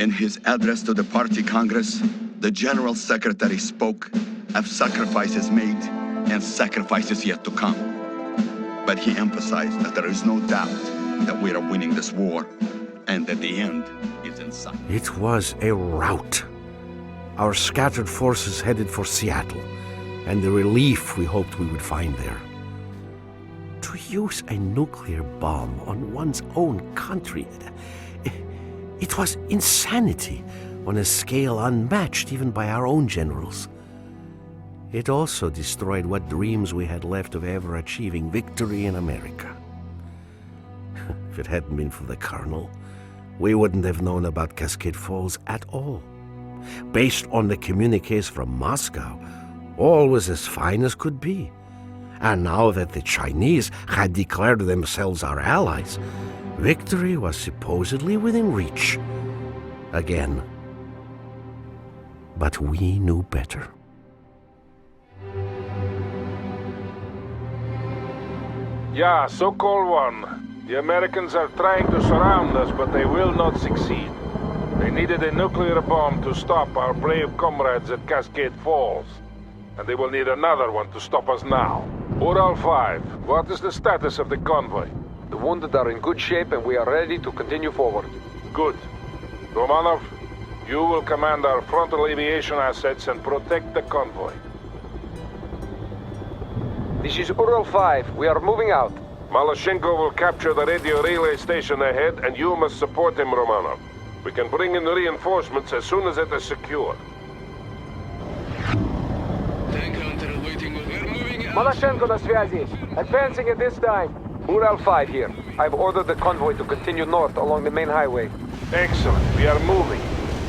In his address to the party congress, the general secretary spoke of sacrifices made and sacrifices yet to come. But he emphasized that there is no doubt that we are winning this war and that the end is in sight. It was a rout. Our scattered forces headed for Seattle, and the relief we hoped we would find there. To use a nuclear bomb on one's own country, it was insanity on a scale unmatched even by our own generals. It also destroyed what dreams we had left of ever achieving victory in America. If it hadn't been for the Colonel, we wouldn't have known about Cascade Falls at all. Based on the communiques from Moscow, all was as fine as could be. And now that the Chinese had declared themselves our allies, victory was supposedly within reach. Again. But we knew better. Yeah, so-called one. The Americans are trying to surround us, but they will not succeed. They needed a nuclear bomb to stop our brave comrades at Cascade Falls. And they will need another one to stop us now. Ural 5, what is the status of the convoy? The wounded are in good shape and we are ready to continue forward. Good. Romanov, you will command our frontal aviation assets and protect the convoy. This is Ural 5. We are moving out. Malashenko will capture the radio relay station ahead, and you must support him, Romanov. We can bring in reinforcements as soon as it is secure. Malashenko на связи. Advancing at this time. Ural 5 here. I've ordered the convoy to continue north along the main highway. Excellent. We are moving.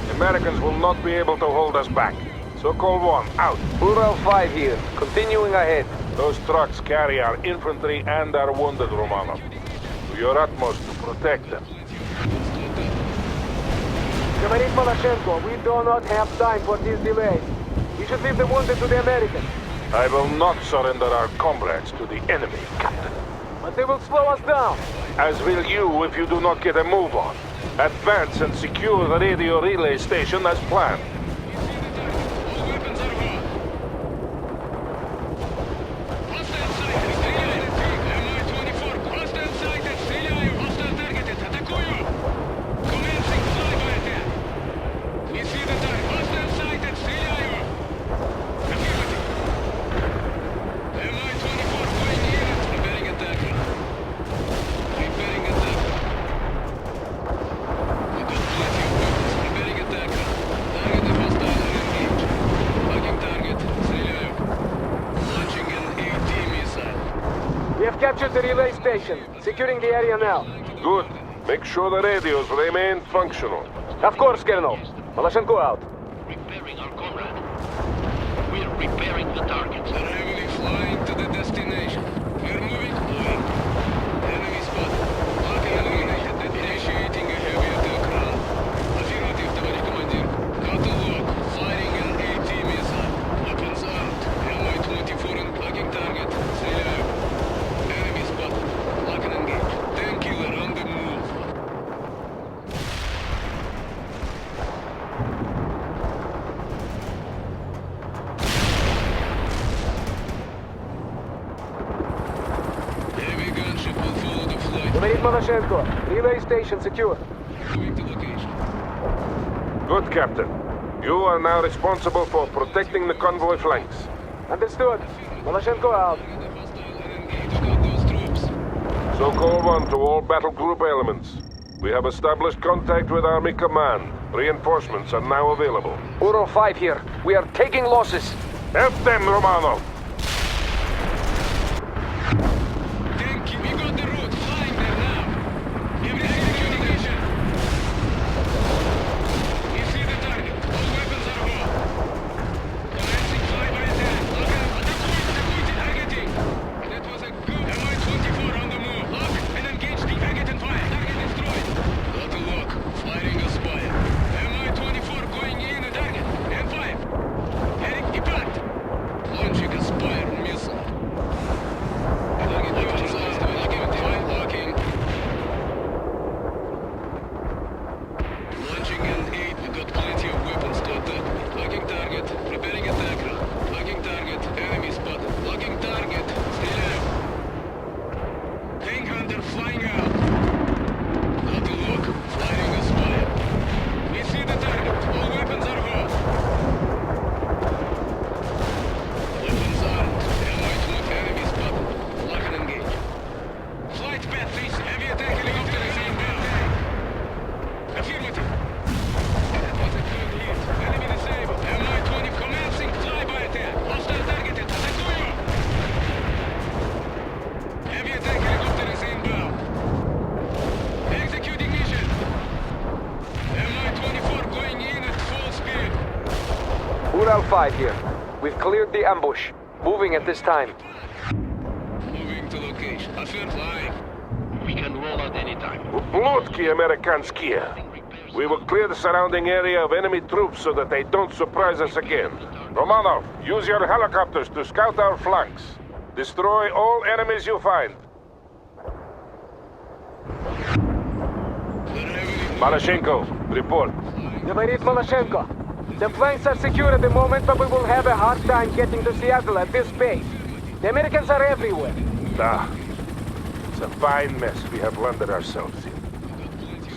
The Americans will not be able to hold us back. So-called 1, out. Ural 5 here. Continuing ahead. Those trucks carry our infantry and our wounded, Romanov. Do your utmost to protect them. Говорит Malashenko, we do not have time for these delays. We should leave the wounded to the Americans. I will not surrender our comrades to the enemy, Captain. But they will slow us down. As will you if you do not get a move on. Advance and secure the radio relay station as planned. We have captured the relay station, securing the area now. Good. Make sure the radios remain functional. Of course, Colonel. Malashenko out. Repairing our comrade. We are repairing the target. Heavily flying to the destination. We're moving. Moving. Enemy spot. Locking eliminated. Initiating a heavy attack run. Affirmative, товарищ командир. Got to lock. Firing an AT missile. Weapons armed. Mi-24 and plugging target. Стреляю. Enemy spot. Lock and engage. Tank killer on the move. Heavy gunship will follow the flight. Говорит Malashenko, relay station secure. Moving to location. Good, Captain. You are now responsible for protecting the convoy flanks. Understood. Malashenko out. Hostile and engage. Got those troops. So-called 1 to all battle group elements. We have established contact with Army Command. Reinforcements are now available. Ural 5 here. We are taking losses. Help them, Romanov! Thank you. We got the route. Flying there now. Every executing mission. We see the target. All weapons are hot. Commencing flyby attack. Атакуйте, targeting. That was a good. Mi-24 on the move. Lock and engage the target and fire. Target destroyed. Got to lock. Firing a spire. Mi-24 going in a target. M5. Heading impact. Launching a Target batteries. Heavy attack helicopter is inbound. Affirmative. That was a good hit. Enemy disabled. Mi-20 commencing flyby attack. Hostile targeted. Atakuyo. Heavy attack helicopter is inbound. Executing mission. Mi-24 going in at full speed. Ural 5 here. We've cleared the ambush. Moving at this time. Moving to location. Affirm flying. We can roll out anytime. Lutki, Amerikanskia. We will clear the surrounding area of enemy troops so that they don't surprise us again. Romanov, use your helicopters to scout our flanks. Destroy all enemies you find. Marashenko, report. Говорит Maloshenko. The flanks are secure at the moment, but we will have a hard time getting to Seattle at this pace. The Americans are everywhere. It's a fine mess we have landed ourselves in.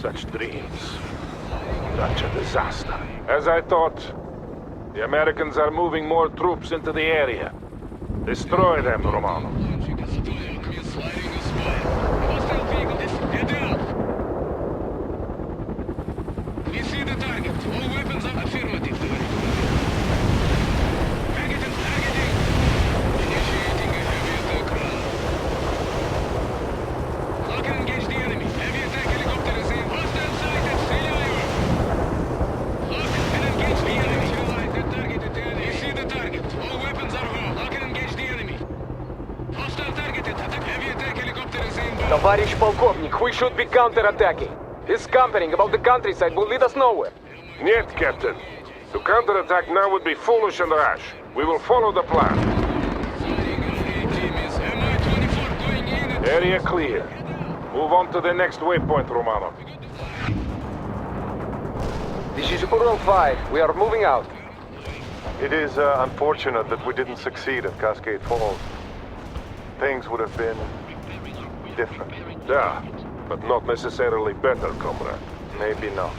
Such dreams. Such a disaster. As I thought, the Americans are moving more troops into the area. Destroy them, Romano. We see the target. All weapons are affirmative. Targeting. Initiating a heavy attack run. Lock and engage the enemy. Heavy attack helicopter is in. Hostile sighted. Стреляю. Lock and engage the enemy. Neutralize the targeted enemy. We see the target. All weapons are home. Lock and engage the enemy. Hostile targeted. Heavy attack helicopter is in. Товарищ полковник, we should be counterattacking. This scampering about the countryside will lead us nowhere. Нет, Captain. To counterattack now would be foolish and rash. We will follow the plan. Mi-24 going in at Area clear. Move on to the next waypoint, Romano. This is Ural 5. We are moving out. It is unfortunate that we didn't succeed at Cascade Falls. Things would have been different. Yeah, but not necessarily better, comrade. Maybe not.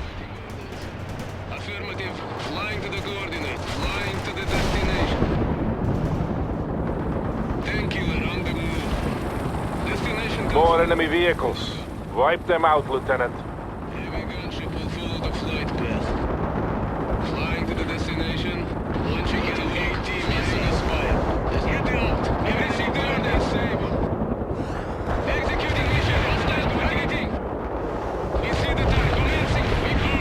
affirmative. Flying to the coordinate. Flying to the destination. Tank killer on the move. Destination. More enemy vehicles. Wipe them out, Lieutenant. Heavy gunship will follow the flight path. Flying to the destination. Launching into AT missing a spire. Get out! Everything down there, Sable. Executing mission. Hostile targeting. We see the tank commencing. We go.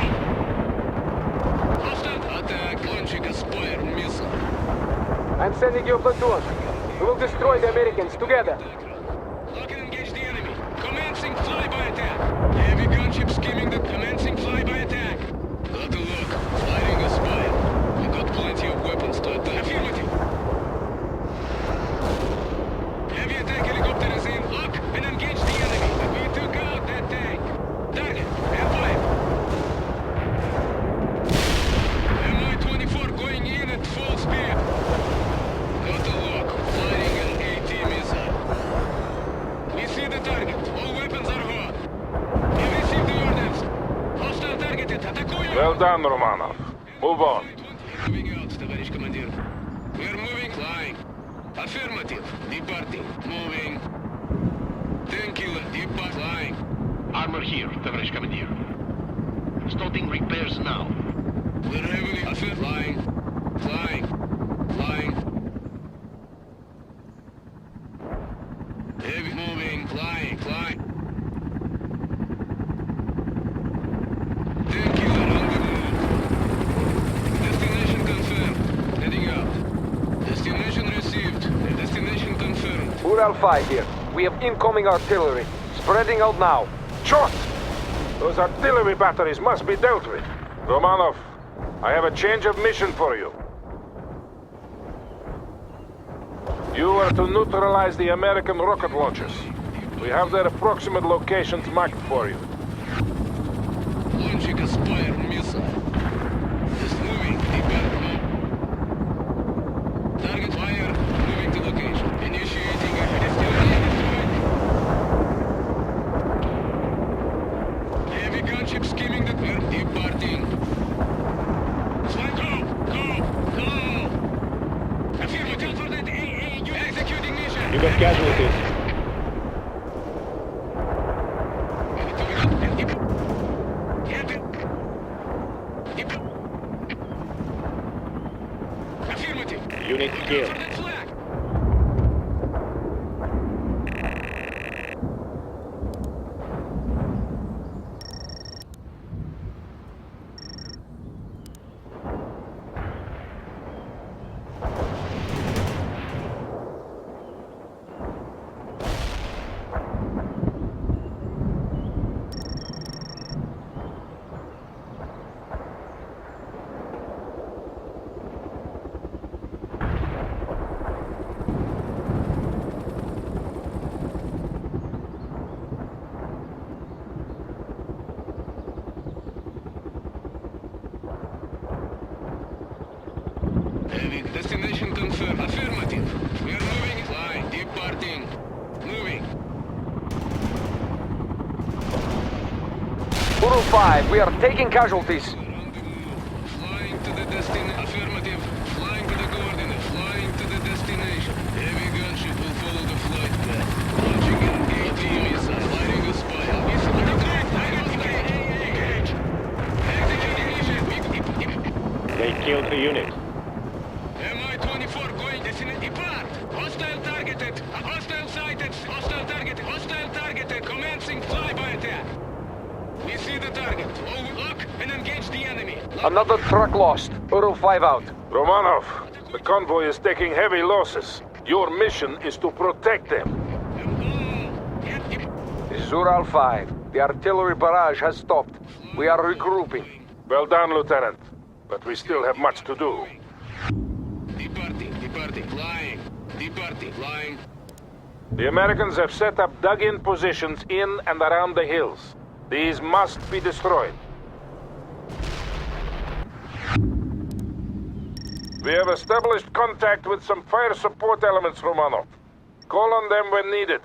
Hostile attack. Launching a spire missile. I'm sending you a platoon. We will destroy the Americans together. Lock and engage the enemy. Commencing flyby attack. Heavy gunship skimming the commencing flyby attack. Got a look. Firing a spire. We got plenty of weapons to attack. Affirmative. Heavy attack helicopter is in. Lock and engage the enemy. We took out that tank. Target. M5. Mi-24 going in at full speed. Got a look. Firing an AT missile. We see the target. All weapons are hot. We received the orders. Hostile targeted. Атакуем! Well done, Romanov. Move on. Moving out, товарищ командир. We're moving. Flying. Affirmative. Departing. Moving. Tank killer. Depart. Flying. Armor here, товарищ командир. Starting repairs now. We're heavily. Flying. Flying. Flying. Heavy moving. Flying. Flying. Tank killer on the move. Destination confirmed. Heading out. Destination received. Destination confirmed. Ural 5 here. We have incoming artillery. Spreading out now. Shot! Those artillery batteries must be dealt with. Romanov, I have a change of mission for you. You are to neutralize the American rocket launchers. We have their approximate locations marked for you. Launching a spire missile. Just moving. Depart. Target fire. Moving to location. Initiating a destination. Heavy gunship skimming the clear. Departing. Fly, go! Go! Go! Affirmative for that AA. You executing mission. You got casualties. Unit killed. Destination confirmed. Affirmative. We are moving. Fly. Departing. Moving. Ural 5, we are taking casualties. On the move. Flying to the destination. Affirmative. Flying to the coordinate. Flying to the destination. Heavy gunship will follow the flight path. Launching an AT missile. Firing a spy. Engage. Executing mission. They killed the unit. Mi-24 going destination. Depart. Hostile targeted. Hostile sighted. Hostile targeted. Hostile targeted. Commencing flyby attack. We see the target. Lock and engage the enemy. Another truck lost. Ural 5 out. Romanov, the convoy is taking heavy losses. Your mission is to protect them. This is Ural 5. The artillery barrage has stopped. We are regrouping. Well done, Lieutenant. But we still have much to do. Departing, flying. Departing, flying. The Americans have set up dug-in positions in and around the hills. These must be destroyed. We have established contact with some fire support elements, Romanov. Call on them when needed.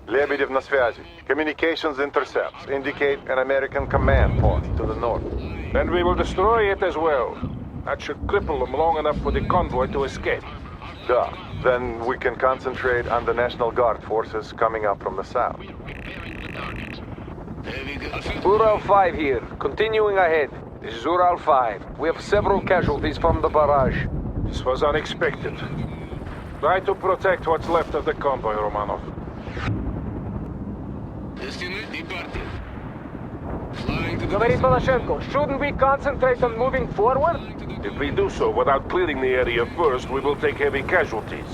Lebedev на связи. Communications intercepts indicate an American command post to the north. Then we will destroy it as well. That should cripple them long enough for the convoy to escape. Duh. Then we can concentrate on the National Guard forces coming up from the south. Ural 5 here. Continuing ahead. This is Ural 5. We have several casualties from the barrage. This was unexpected. Try to protect what's left of the convoy, Romanov. Destination departing. Flying to the Говорит Порошенко, shouldn't we concentrate on moving forward? If we do so without clearing the area first, we will take heavy casualties.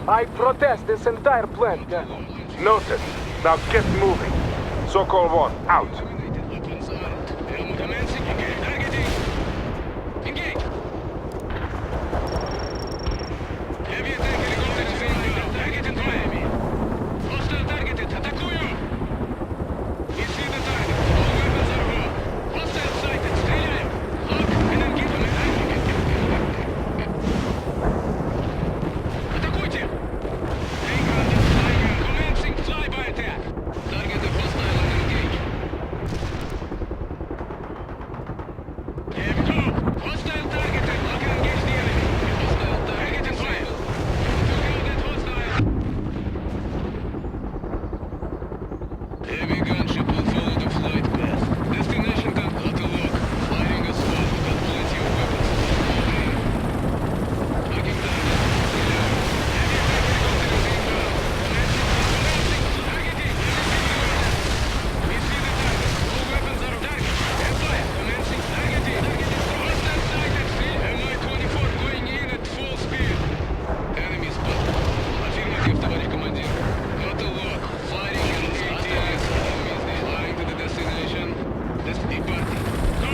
I protest this entire plan, Colonel. Noted. Now get moving. Sokol 1, out. Weapons armed. Commencing. Targeting. Engage. Heavy attack helicopters inbound. Target in fire. Hostile targeted. Атакую. We see the target. All weapons are gone. Hostile sighted. Стреляем. Lock and engage. Атакуйте. 300 flying. Commencing flyby attack. Target the hostile and engage. Here we go. Hostile targeted. Lock and engage the enemy. Hostile target in fire. That hostile. Heavy gunship will follow the flight path. Destination gun got a lock. Firing a squad. We've got plenty of weapons. Looking target. Heavy attack helicopter is inbound. Commencing. Targeting. We see the target. All weapons are target. And fire. Commencing. Targeting. Hostile sighted. Mi-24 going in at full speed. Enemy spotted. Affirmative, товарищ командир. Got a lock. Firing an ATS. Enemies flying to the destination. Departing. Go!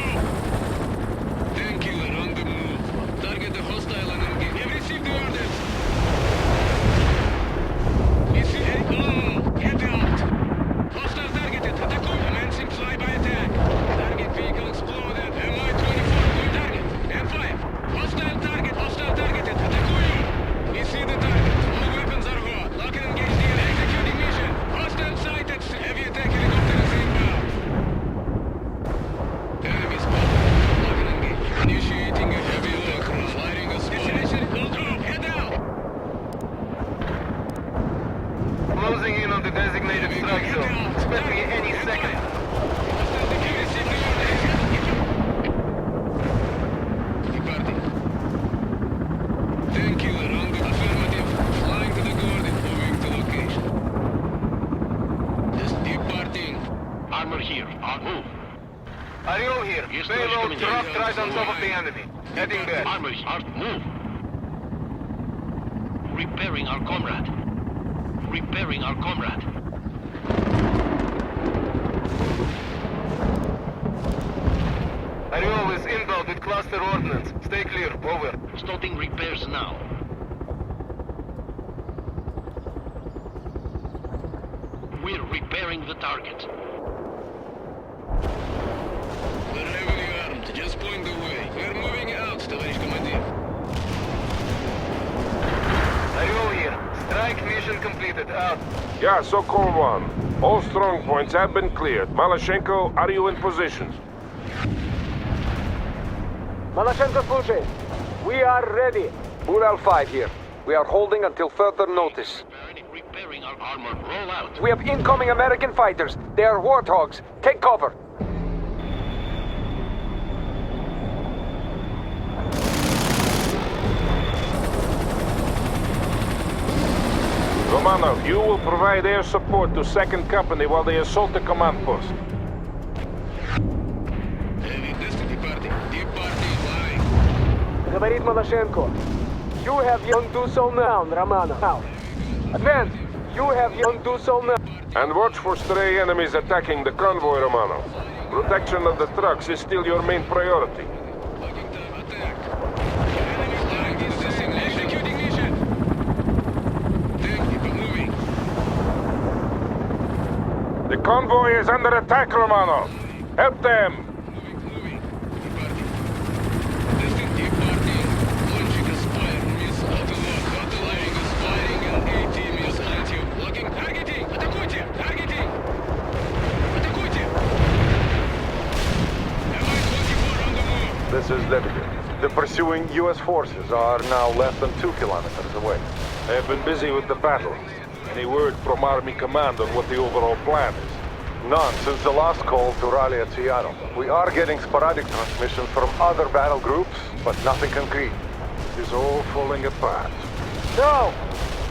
Tank killer on the move. Target the hostile and engage. We have received the orders. We see get out. Hostile targeted. Атакуй. Commencing flyby attack. Target vehicle exploded. Mi-24 going target. And fire. Hostile target. Hostile targeted. Атакую. We see the target. All weapons are gone. Lock and engage the enemy. Executing mission. Hostile sighted. Heavy attack helicopter is inbound. Enemy spotted. Lock and engage. Initiating a heavy lock. Firing a squad. Destination. Go. Head out. Closing in on the designated strike zone. Expecting it any second. Hostile, we received the orders. Departing. on move. Ariel here. Yes, Payload Commander. dropped right on top of the enemy. Heading there. Armories are move. Repairing our comrade. Repairing our comrade. Ariel is inbound with cluster ordnance. Stay clear. Over. Starting repairs now. We're repairing the target. We're heavily armed. Just point the way. We're moving out, товарищ командир. Ariel here. Strike mission completed. Out. Yeah, Sokol 1. All strong points have been cleared. Malashenko, are you in position? Malashenko слушай. We are ready. Ural 5 here. We are holding until further notice. Repairing our armor. Roll out. We have incoming American fighters. They are warthogs. Take cover. Romanov, you will provide air support to 2nd Company while they assault the command post. Heavy destiny party. Deep party flying. Говорит Malashenko. You have young do so now, Romanov. Now. Advance. You have young do so now. And watch for stray enemies attacking the convoy, Romanov. Protection of the trucks is still your main priority. Locking time. Attack. Enemy flying is destination. Executing mission. Keep moving. The convoy is under attack, Romanov. Help them! Moving. Deep party. Destined deep party. Launching a spire missile. Autolock. Autoloading is firing an AT missile at you. Locking. Targeting. Атакуйте. Targeting. Атакуйте. MI-24 on the move. This is Lebedev. The pursuing U.S. forces are now less than 2 kilometers away. I have been busy with the battle. Any word from Army Command on what the overall plan is? None since the last call to rally at Seattle. We are getting sporadic transmissions from other battle groups, but nothing concrete. It's all falling apart. No!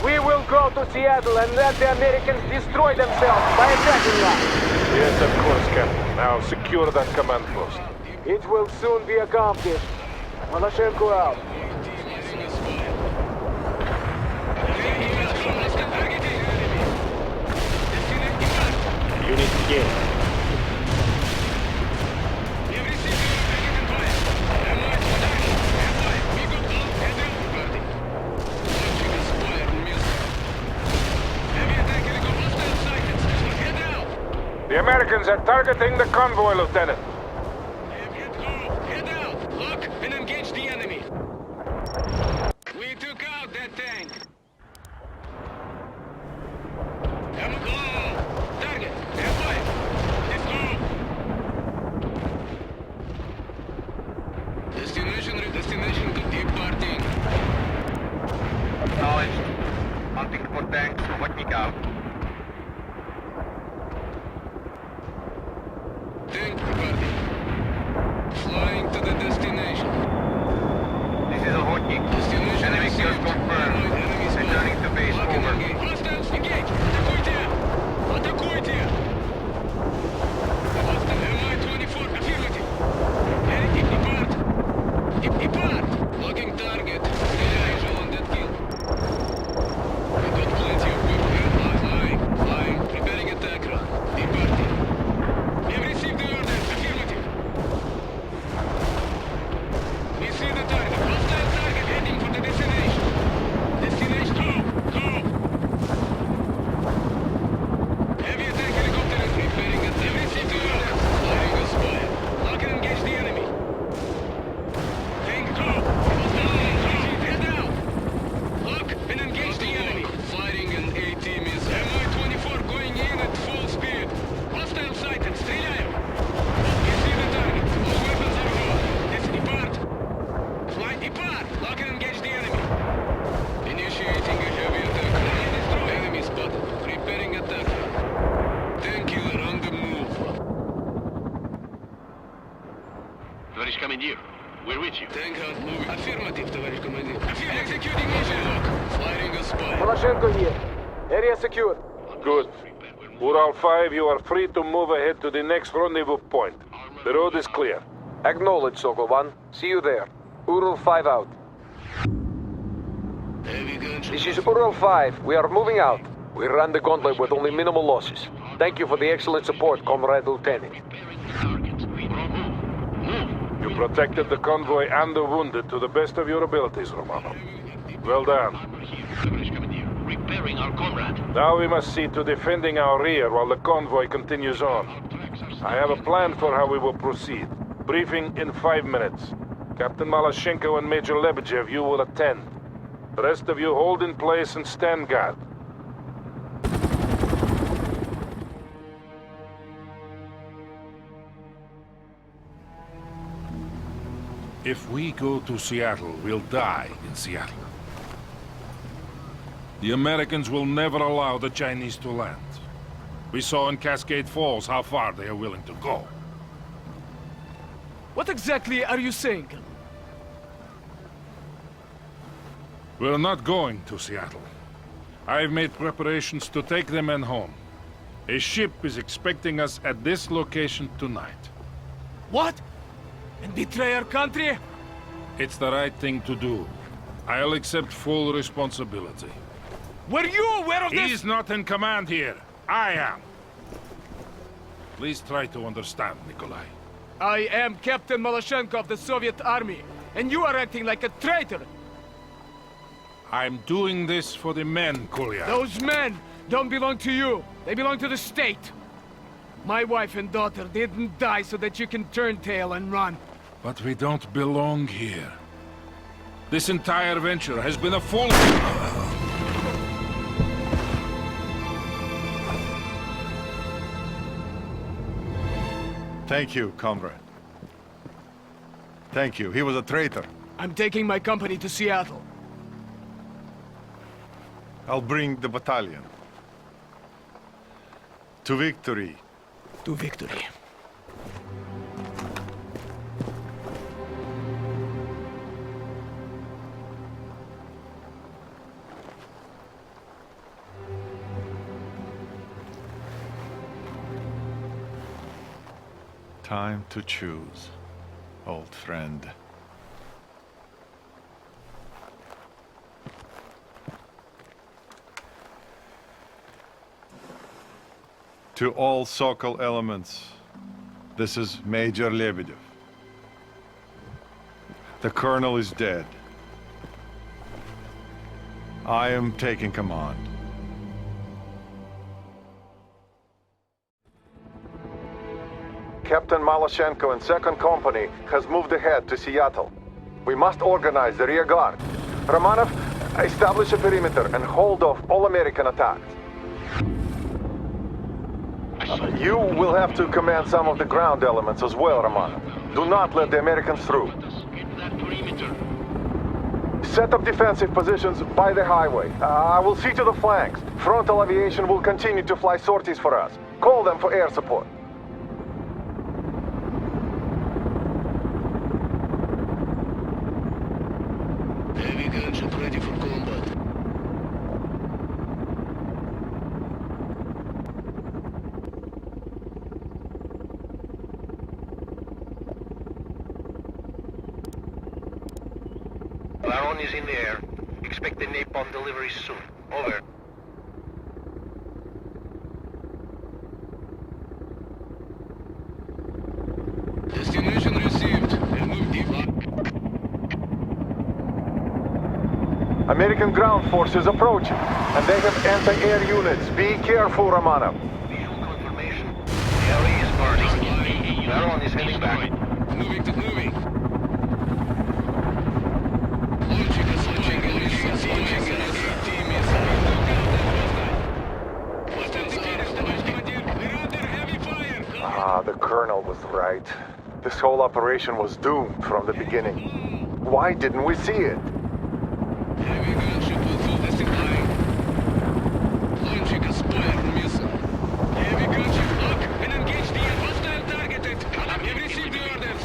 We will go to Seattle and let the Americans destroy themselves by attacking us. Yes, of course, Captain. Now secure that command post. It will soon be accomplished. Malashenko out. Unit begin. The Americans are targeting the convoy, Lieutenant. Head out! Look and engage the enemy! We took out that tank! Come on! Target! F5! Let's go! Destination to deep parting. Acknowledged. Hunting for tanks. Watching out. Tank departing. Flying to the destination. This is a Hotnik. Destination Enemy received. kills confirmed. Enemy spotted. Returning to base. Lock and Over. engage. Hostiles, engage! Атакуйте! Атакуйте! Hostile MI-24, affirmative. Depart! Depart! Locking target. Stay visual on that kill. We got plenty of equipment. Flying. Preparing attack run. Departing. We have received the orders. Affirmative. We see the target. Hostile target heading for the destination. Destination. Go! Heavy attack helicopter is preparing attack. We have received the orders. Firing a spire. Lock and engage the enemy. Tank, go! Head out! Lock and engage the enemy. Firing an AT missile. MI-24 going in at full speed. Hostile sighted. Стреляем! We see the target. All weapons are gone. Let's depart. Fly depart. Lock and engage the enemy. Initiating a heavy attack. Enemy spotted. Preparing attack. Tank killer on the move. Tоварищ командир, we're with you. Tank hunt moving. Affirmative, товарищ командир. Executing mission. Lock. Firing a spire. Malashenko here. Area secure. Good. Ural 5, you are free to move ahead to the next rendezvous point. The road is clear. Acknowledge, Sokol 1. See you there. Ural 5 out. Heavy gunship. This is Ural 5. We are moving out. We ran the gauntlet with only minimal losses. Thank you for the excellent support, Comrade Lieutenant. You protected the convoy and the wounded to the best of your abilities, Romano. Well done. Repairing our comrade. Now we must see to defending our rear while the convoy continues on. I have a plan for how we will proceed. Briefing in 5 minutes. Captain Malashenko and Major Lebedev, you will attend. The rest of you hold in place and stand guard. If we go to Seattle, we'll die in Seattle. The Americans will never allow the Chinese to land. We saw in Cascade Falls how far they are willing to go. What exactly are you saying? We're not going to Seattle. I've made preparations to take the men home. A ship is expecting us at this location tonight. What? And betray our country? It's the right thing to do. I'll accept full responsibility. Were you aware of this? He's not in command here. I am. Please try to understand, Nikolai. I am Captain Malashenko of the Soviet Army, and you are acting like a traitor. I'm doing this for the men, Kolya. Those men don't belong to you. They belong to the state. My wife and daughter didn't die so that you can turn tail and run. But we don't belong here. This entire venture has been a full... Thank you, comrade. Thank you. He was a traitor. I'm taking my company to Seattle. I'll bring the battalion. To victory. To victory. Time to choose, old friend. To all Sokol elements, this is Major Lebedev. The colonel is dead. I am taking command. Captain Malashenko and 2nd Company has moved ahead to Seattle. We must organize the rear guard. Romanov, establish a perimeter and hold off all American attacks. You will have to command some of the ground elements as well, Romanov. Do not let the Americans through. That perimeter. Set up defensive positions by the highway. I will see to the flanks. Frontal aviation will continue to fly sorties for us. Call them for air support. Heavy gunship ready for combat. Baron is in the air. Expect the napalm delivery soon. Over. Destination received. And move deep. American ground forces approaching, and they have anti-air units. Be careful, Romanov. Visual confirmation. The area is burning. Baron is heading back. Moving to moving. Launching a The colonel was right. This whole operation was doomed from the beginning. Why didn't we see it? Heavy gunship will full testing line. Launching a spoiler missile. Heavy gunship lock and engage the hostile targeted. Have received the orders.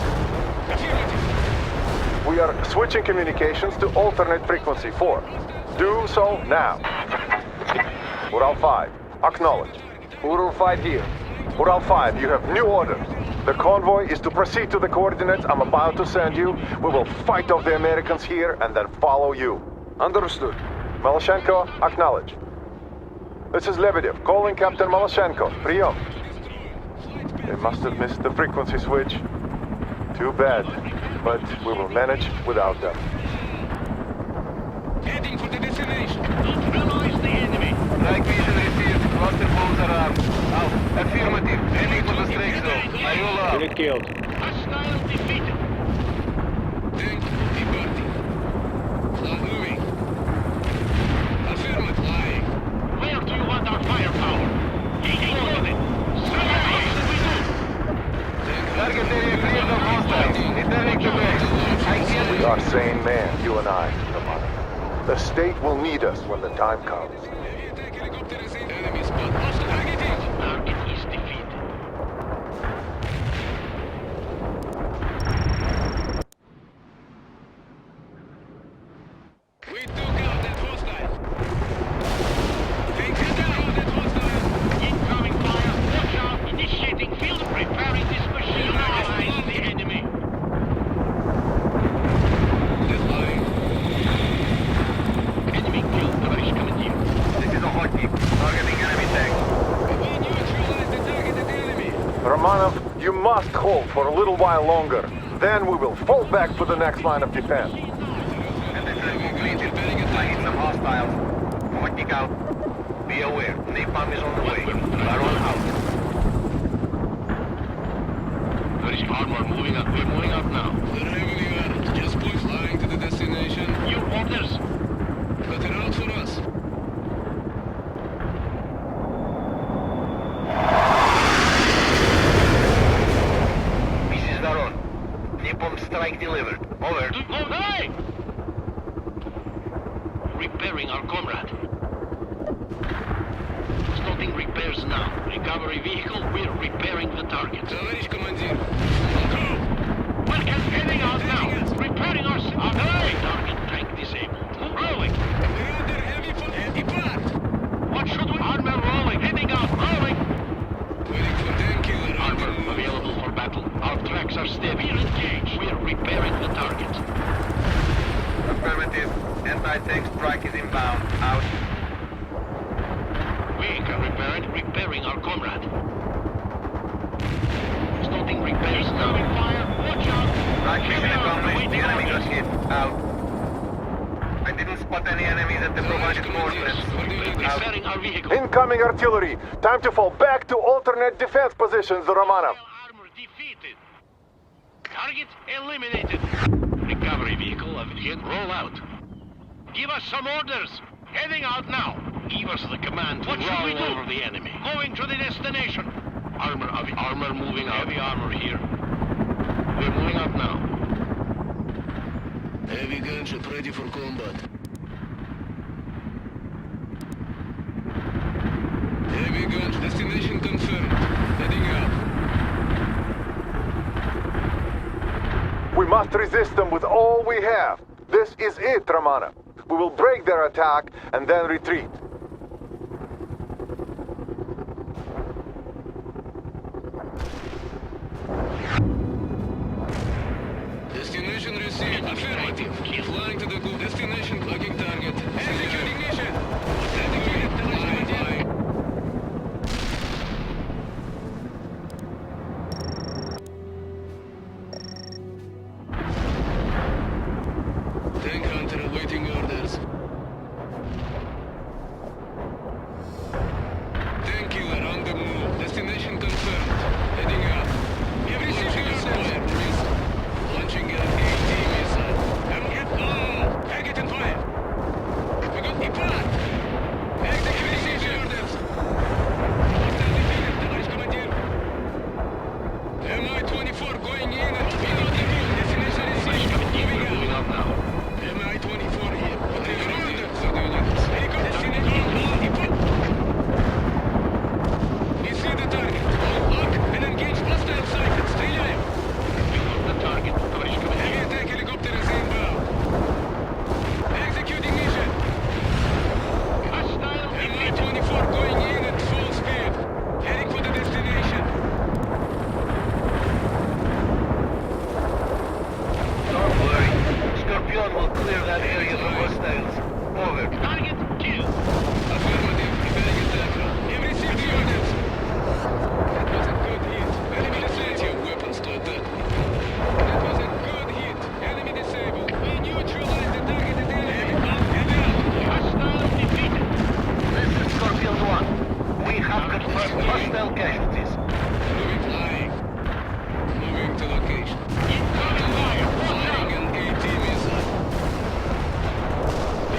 Affirmative. We are switching communications to alternate frequency 4. Do so now. Ural 5, acknowledge. Ural 5 here. Ural 5, you have new orders. The convoy is to proceed to the coordinates I'm about to send you. We will fight off the Americans here and then follow you. Understood. Maloshenko, acknowledge. This is Lebedev, calling Captain Maloshenko. Прием. They must have missed the frequency switch. Too bad, but we will manage without them. Heading for the destination. Neutralize the enemy. Night vision received. Cluster bombs are armed. Out. Affirmative. Heading for the strike zone. I roll out. Hostile defeated. Tank departing. Not moving. Affirmative. Flying. Where do you want our firepower? Engage loaded. What should we do? Target area cleared of hostiles. Returning to base. We are sane men, you and I, Romano. The state will need us when the time comes. Heavy attack helicopter is in. Enemy spot. Hostile targeting. Target is defeated. We took out that hostile. Tank took out that hostile. Incoming fire. Watch out. Initiating field. Preparing this machine. Neutralize the enemy. Deploying. Enemy killed. Товарищ командир. This is a hotkey. Targeting enemy tank. We neutralized the targeted enemy. Romanov, you must hold for a little while longer. Then we will fall back for the next line of defense. Some hostiles. Hotnik out. Be aware. Napalm is on the way. Baron out. Tоварищ armor moving up. We're moving up now. We're heavily armed. Just push flying to the destination. Your orders. Cut it out for us. Mrs. Baron. Napalm strike delivered. Over. Oh, hey! Repairing our comrade. Starting repairs now. Recovery vehicle, we're repairing the target. Товарищ командир. Welcome, heading out now. Repairing our... Hey! Target tank disabled. Rolling. We're under heavy fire. Depart. What should we... Armor rolling. Heading out. Rolling. Waiting for tank killer. Armor available for battle. Our tracks are steady. We're engaged. We're repairing the target. Affirmative. Anti-tank strike is inbound. Out. Vehicle repairing our comrade. Starting repairs now. Fire. Watch out. Mission accomplished. The enemy got hit. Out. I didn't spot any enemies at the provided coordinates. Out. Repairing our vehicle. Incoming artillery! Time to fall back to alternate defense positions, Romanov. Armor defeated. Target eliminated. Recovery vehicle hit. Roll out. Give us some orders. Heading out now. Give us the command to roll over the enemy. Going to the destination. Armor moving out. Heavy armor here. We're moving up now. Heavy gunship ready for combat. Heavy guns. Destination confirmed. Heading out. We must resist them with all we have. This is it, Romanov. We will break their attack and then retreat. Destination received. Affirmative. Flying to the goal. Destination plugging target. Executing mission. Executed. Flying. Tank hunter awaiting orders. have confirmed hostile casualties. Moving flying. Moving to location. Firing an AT missile.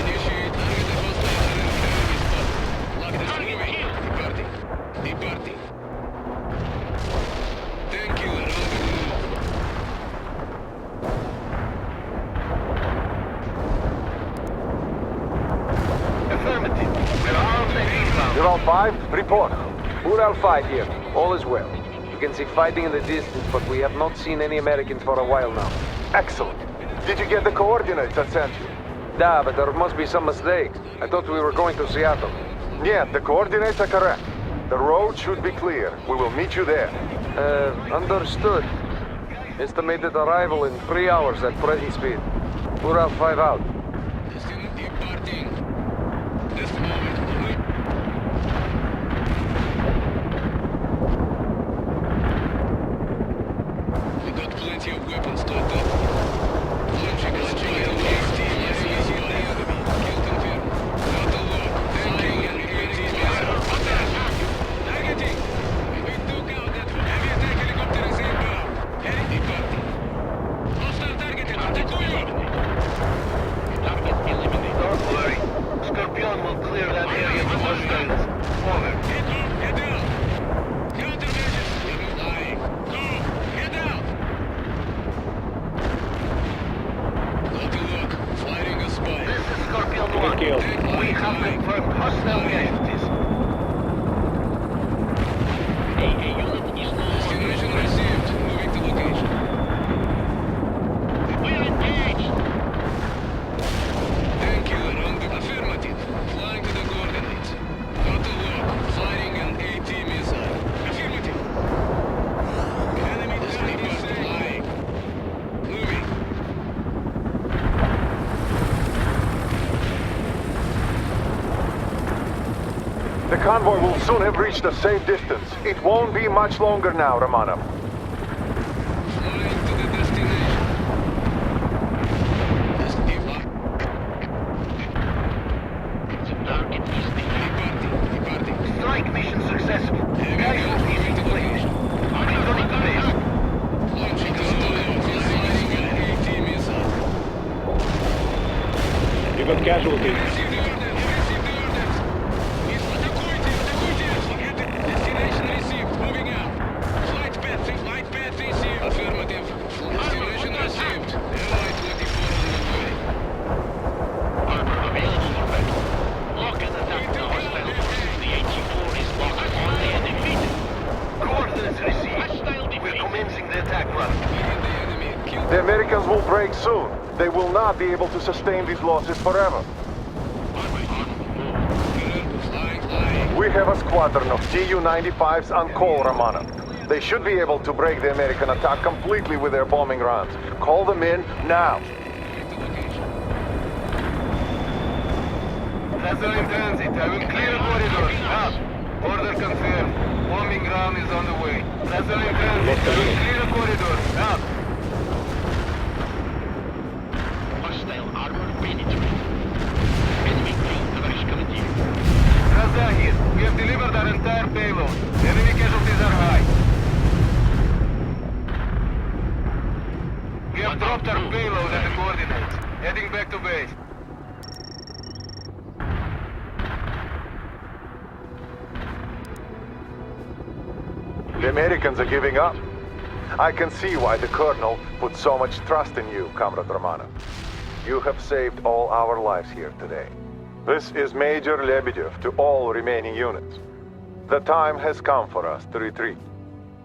Initiate target hostile enemy spot. Lock this moving. Departing. Departing. Tank killer on the move. Affirmative. We're armed and inbound. Ural 5, report. Ural 5 here. All is well. You can see fighting in the distance, but we have not seen any Americans for a while now. Excellent. Did you get the coordinates I sent you? Da, but there must be some mistakes. I thought we were going to Seattle. Yeah, the coordinates are correct. The road should be clear. We will meet you there. Understood. Estimated arrival in 3 hours at present speed. Ural 5 out. Departing. This moment. We got plenty of weapons stocked up. Launching a strike on AT missile on the enemy. Kill confirmed. Not a lock. Tanking an AT missile. Targeting. We took out that heavy attack helicopter is inbound. Heading departing. Hostile targeted. Атакую! Target eliminated. Don't worry. Scorpion will clear that area of hostiles. Over. Head up, head out! Countermeasures! We're flying. Go! Head out! Not a look. Firing a spy. This is Scorpion 1. We have confirmed hostile casualties. AA unit is now Destination received. Moving to location. We're engaged. Tank killer on the affirmative. Flying to the coordinates. Not a look. Firing an AT missile. Affirmative. Enemy target is flying. Moving. The convoy will soon have reached a safe distance. It won't be much longer now, Romanov. Flying to the destination. The target is Departing. Departing. strike mission successful. Heavy Casualties moving in to place. location. Returning to base. Launching a solo. Firing an AT missile. You got casualties. Receive the order. Receive the orders. Атакуйте. Атакуйте. Destination received. Moving out. Flight path received. Affirmative. Destination received. Airline 24 on the way. Armor available for battle. Lock and attack the hostile forces. The 84 is locked on and defeated. Coordinates received. Hostile We're defeat. commencing the attack run. Leading the enemy. Kill. The Americans will break soon. They will not be able to sustain these losses forever. Flying. We have a squadron of Tu-95s on call, Romanov. They should be able to break the American attack completely with their bombing runs. Call them in now. Moving to location. Vessel in transit. I will clear a corridor. Out. Order confirmed. Bombing run is on the way. Vessel in transit. I will clear a corridor. Out. Hostile armor penetrated. Enemy field coverage committee. Razahir, we have delivered our entire payload. Enemy casualties are high. We have dropped our payload at the coordinates. Heading back to base. The Americans are giving up. I can see why the Colonel put so much trust in you, Comrade Romanov. You have saved all our lives here today. This is Major Lebedev to all remaining units. The time has come for us to retreat.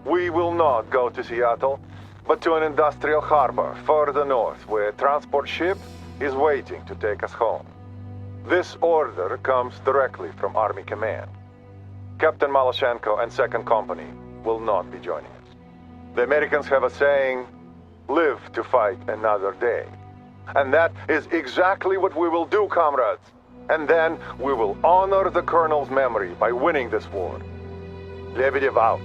We will not go to Seattle, but to an industrial harbor further north where a transport ship is waiting to take us home. This order comes directly from Army Command. Captain Maloshenko and 2nd Company will not be joining us. The Americans have a saying, live to fight another day. And that is exactly what we will do, comrades. And then we will honor the Colonel's memory by winning this war. Lebedev out.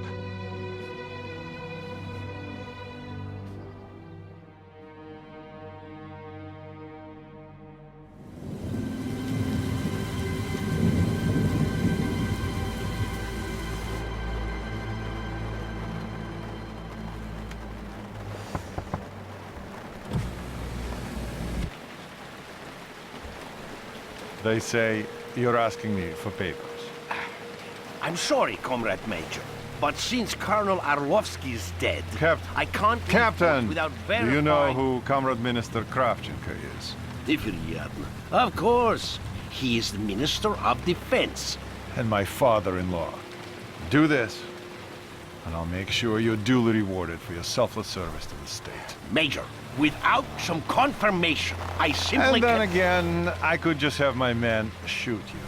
They say you're asking me for papers. I'm sorry, Comrade Major, but since Colonel Arlovsky is dead, I can't leave Captain, without verifying... do you know who Comrade Minister Kravchenko is? Of course. He is the Minister of Defense. And my father-in-law. Do this, and I'll make sure you're duly rewarded for your selfless service to the state. Major, without some confirmation, I simply And then again, I could just have my men shoot you.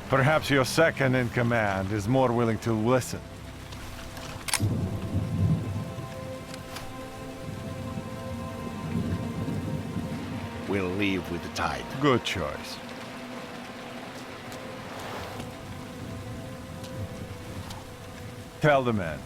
Perhaps your second in command is more willing to listen. We'll leave with the tide. Good choice. Tell the men,